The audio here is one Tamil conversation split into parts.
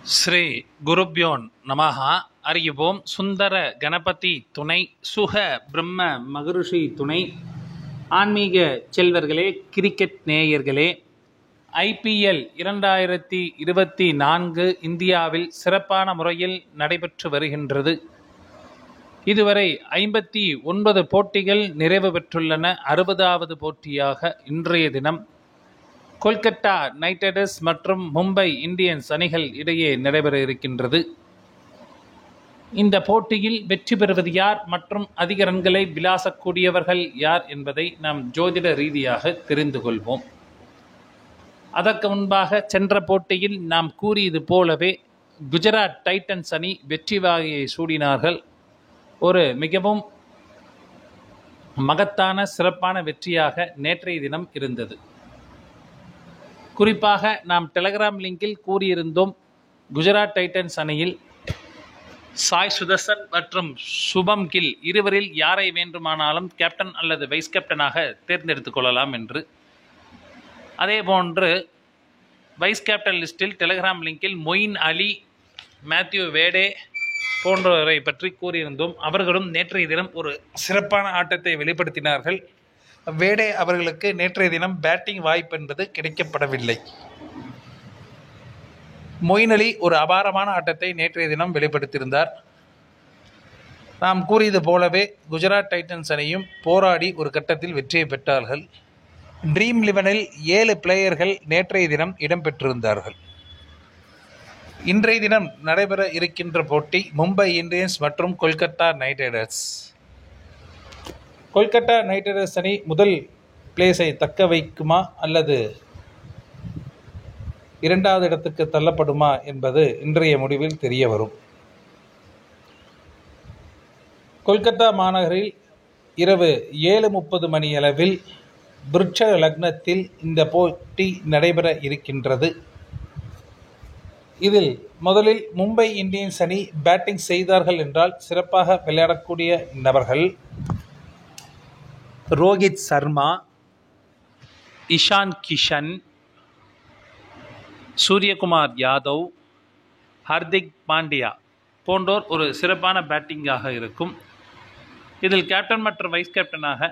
ஸ்ரீ குருப்யோன் நமஹா. அறியுவோம். சுந்தர கணபதி துணை, சுக பிரம்ம மகரிஷி துணை. ஆன்மீக செல்வர்களே, கிரிக்கெட் நேயர்களே, IPL 2024 இந்தியாவில் சிறப்பான முறையில் நடைபெற்று வருகின்றது. இதுவரை 59 போட்டிகள் நிறைவு பெற்றுள்ளன. 60வது போட்டியாக இன்றைய தினம் கொல்கத்தா நைட் ரைடர்ஸ் மற்றும் மும்பை இந்தியன்ஸ் அணிகள் இடையே நடைபெற இருக்கின்றது. இந்த போட்டியில் வெற்றி பெறுவது யார் மற்றும் அதிக ரன்களை விளாசக்கூடியவர்கள் யார் என்பதை நாம் ஜோதிட ரீதியாக தெரிந்து கொள்வோம். அதற்கு முன்பாக சென்ற போட்டியில் நாம் கூறியது போலவே குஜராத் டைட்டன்ஸ் அணி வெற்றி வாகையை சூடினார்கள். ஒரு மிகவும் மகத்தான சிறப்பான வெற்றியாக நேற்றைய தினம் இருந்தது. குறிப்பாக நாம் டெலகிராம் லிங்கில் கூறியிருந்தோம், குஜராத் டைட்டன்ஸ் அணியில் சாய் சுதர்சன் மற்றும் சுபம் கில் இருவரில் யாரை வேண்டுமானாலும் கேப்டன் அல்லது வைஸ் கேப்டனாக தேர்ந்தெடுத்துக் கொள்ளலாம் என்று. அதேபோன்று வைஸ் கேப்டன் லிஸ்டில் டெலகிராம் லிங்கில் மொயின் அலி, மேத்யூ வேடே போன்றவரை பற்றி கூறியிருந்தோம். அவர்களும் நேற்றைய தினம் ஒரு சிறப்பான ஆட்டத்தை வெளிப்படுத்தினார்கள். வேடே அவர்களுக்கு நேற்றைய தினம் பேட்டிங் வாய்ப்பு என்பது கிடைக்கப்படவில்லை. மொயின் அலி ஒரு அபாரமான ஆட்டத்தை நேற்றைய தினம் வெளிப்படுத்தியிருந்தார். நாம் கூறியது போலவே குஜராத் டைட்டன்ஸ் அணியும் போராடி ஒரு கட்டத்தில் வெற்றியை பெற்றார்கள். ட்ரீம் 11இல் 7 பிளேயர்கள் நேற்றைய தினம் இடம்பெற்றிருந்தார்கள். இன்றைய தினம் நடைபெற இருக்கின்ற போட்டி மும்பை இந்தியன்ஸ் மற்றும் Kolkata night Riders. Kolkata night Riders அணி முதல் பிளேஸை தக்க வைக்குமா அல்லது இரண்டாவது இடத்துக்கு தள்ளப்படுமா என்பது இன்றைய முடிவில் தெரிய வரும். கொல்கத்தா மாநகரில் இரவு 7:30 மணியளவில் விருட்ச லக்னத்தில் இந்த போட்டி நடைபெற இருக்கின்றது. இதில் முதலில் மும்பை இந்தியன்ஸ் அணி பேட்டிங் செய்தார்கள் என்றால் சிறப்பாக விளையாடக்கூடிய நபர்கள் ரோஹித் சர்மா, இஷான் கிஷன், சூரியகுமார் யாதவ், ஹர்திக் பாண்டியா போன்றோர் ஒரு சிறப்பான பேட்டிங்காக இருக்கும். இதில் கேப்டன் மற்றும் வைஸ் கேப்டனாக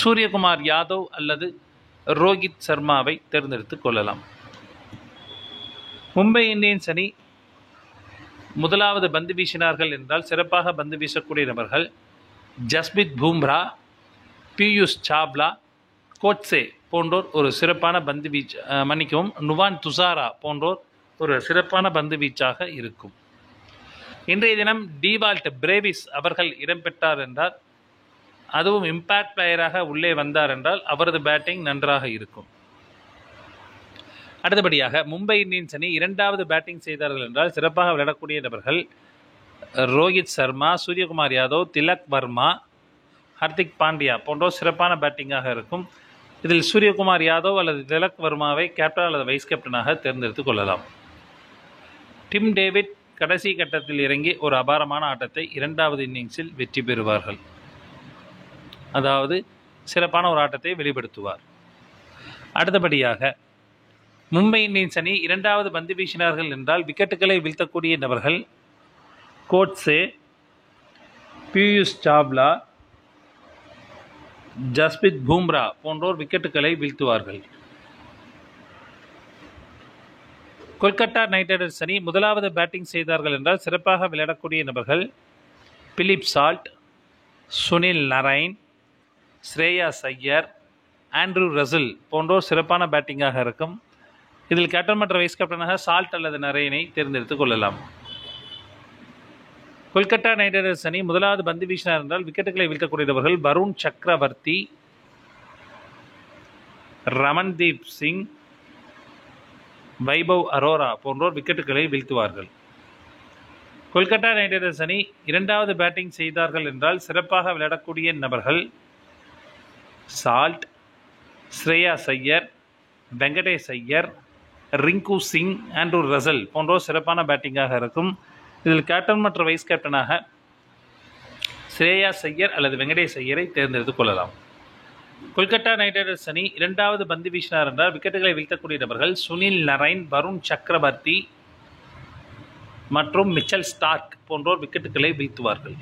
சூரியகுமார் யாதவ் அல்லது ரோஹித் சர்மாவை தேர்ந்தெடுத்துக் கொள்ளலாம். மும்பை இந்தியன்ஸ் அணி முதலாவது பந்து வீசினார்கள் என்றால் சிறப்பாக பந்து வீசக்கூடிய நபர்கள் ஜஸ்பிரித் பும்ரா, பியூஷ் சாவ்லா, கோட்ஸே போன்றோர் ஒரு சிறப்பான பந்து வீச்சு நுவான் துசாரா போன்றோர் ஒரு சிறப்பான பந்து வீச்சாக இருக்கும். இன்றைய தினம் டிவால்ட் பிரேவிஸ் அவர்கள் இடம்பெற்றார் என்றால், அதுவும் இம்பேக்ட் பிளேயராக உள்ளே வந்தார் என்றால் அவரது பேட்டிங் நன்றாக இருக்கும். அடுத்தபடியாக மும்பை இந்தியன்ஸ் அணி இரண்டாவது பேட்டிங் செய்தார்கள் என்றால் சிறப்பாக விளையாடக்கூடிய நபர்கள் ரோஹித் சர்மா, சூரியகுமார் யாதவ், திலக் வர்மா, ஹர்திக் பாண்டியா போன்றோர் சிறப்பான பேட்டிங்காக இருக்கும். இதில் சூரியகுமார் யாதவ் அல்லது திலக் வர்மாவை கேப்டன் அல்லது வைஸ் கேப்டனாக தேர்ந்தெடுத்துக் கொள்ளலாம். டிம் டேவிட் கடைசி கட்டத்தில் இறங்கி ஒரு அபாரமான ஆட்டத்தை இரண்டாவது இன்னிங்ஸில் வெற்றி பெறுவார்கள். அதாவது சிறப்பான ஒரு ஆட்டத்தை வெளிப்படுத்துவார். அடுத்தபடியாக மும்பை இந்தியன்ஸ் அணி இரண்டாவது பந்து வீசினார்கள் என்றால் விக்கெட்டுகளை வீழ்த்தக்கூடிய நபர்கள் கோட்ஸே, பியூஷ் சாவ்லா, ஜஸ்பிரித் பும்ரா போன்றோர் விக்கெட்டுகளை வீழ்த்துவார்கள். கொல்கத்தா நைட் ரைடர்ஸ் அணி முதலாவது பேட்டிங் செய்தார்கள் என்றால் சிறப்பாக விளையாடக்கூடிய நபர்கள் Phil Salt, Sunil Narine, Shreyas Iyer, Andre Russell போன்றோர் சிறப்பான பேட்டிங்காக இருக்கும். இதில் கேப்டன் மற்றும் வைஸ் கேப்டனாக சால்ட் அல்லது நரைனை தேர்ந்தெடுத்துக் கொள்ளலாம். கொல்கத்தா நைட் ரைடர்ஸ் அணி முதலாவது பந்து வீசினார் என்றால் விக்கெட்டுகளை வீழ்த்தக்கூடியவர்கள் வருண் சக்கரவர்த்தி, ரமன்தீப் சிங், வைபவ் அரோரா போன்றோர் விக்கெட்டுகளை வீழ்த்துவார்கள். கொல்கத்தா நைட் ரைடர்ஸ் அணி இரண்டாவது பேட்டிங் செய்தார்கள் என்றால் சிறப்பாக விளையாடக்கூடிய நபர்கள் Salt, Shreyas Iyer, Venkatesh Iyer, Rinku Singh, Andre Russell போன்றோர் சிறப்பான பேட்டிங்காக இருக்கும். இதில் கேப்டன் மற்றும் வைஸ் கேப்டனாக ஸ்ரேயாஸ் ஐயர் அல்லது வெங்கடேஷ் ஐயரை தேர்ந்தெடுத்துக் கொள்ளலாம். கொல்கத்தா நைட் ரைடர்ஸ் அணி இரண்டாவது பந்து வீசினார் என்றால் விக்கெட்டுகளை வீழ்த்தக்கூடிய நபர்கள் சுனில் நரைன், வருண் சக்கரவர்த்தி, மற்றும் மிச்சல் ஸ்டார்க் போன்றோர் விக்கெட்டுகளை வீழ்த்துவார்கள்.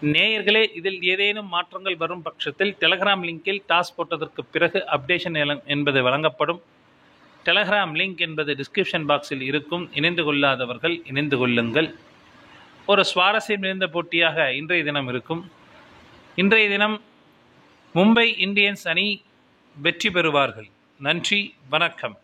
நேயர்களே, இதில் ஏதேனும் மாற்றங்கள் வரும் பட்சத்தில் டெலகிராம் லிங்கில் டாஸ் போட்டதற்கு பிறகு அப்டேஷன் என்பது வழங்கப்படும். டெலகிராம் லிங்க் என்பது டிஸ்கிரிப்ஷன் பாக்ஸில் இருக்கும். இணைந்து கொள்ளாதவர்கள் இணைந்து கொள்ளுங்கள். ஒரு சுவாரஸ்யம் நிறைந்த போட்டியாக இன்றைய தினம் இருக்கும். இன்றைய தினம் மும்பை இந்தியன்ஸ் அணி வெற்றி பெறுவார்கள். நன்றி, வணக்கம்.